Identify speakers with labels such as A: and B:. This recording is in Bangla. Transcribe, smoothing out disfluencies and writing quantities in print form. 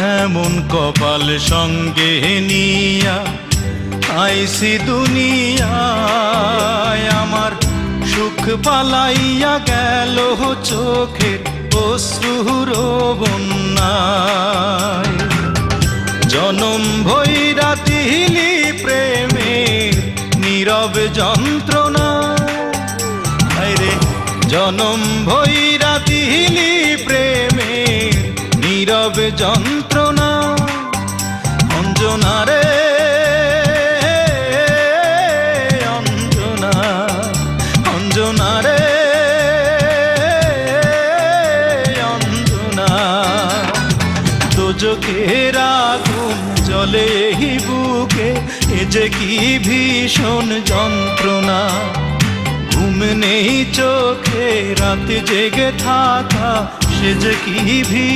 A: এমন কপাল সঙ্গে নিয়া আইসি দুনিয়ায়, আমার সুখ পালাইয়া গেল চোখের অশ্রুর বন্যায়। জনম ভৈরা তিলি প্রেমের নীরব যন্ত্রণা, রে জনম ভৈরা তিলি প্রেমের নীরব যন্ত্রণা। অঞ্জনা রে অঞ্জনা, অঞ্জনা রে অঞ্জনা। দোজখের আগুন জ্বলে এই বুকে, এ যে কি ভীষণ যন্ত্রণা। ঘুম নেই চোখে রাতে জেগে থাকা, সে যে কি ভীষণ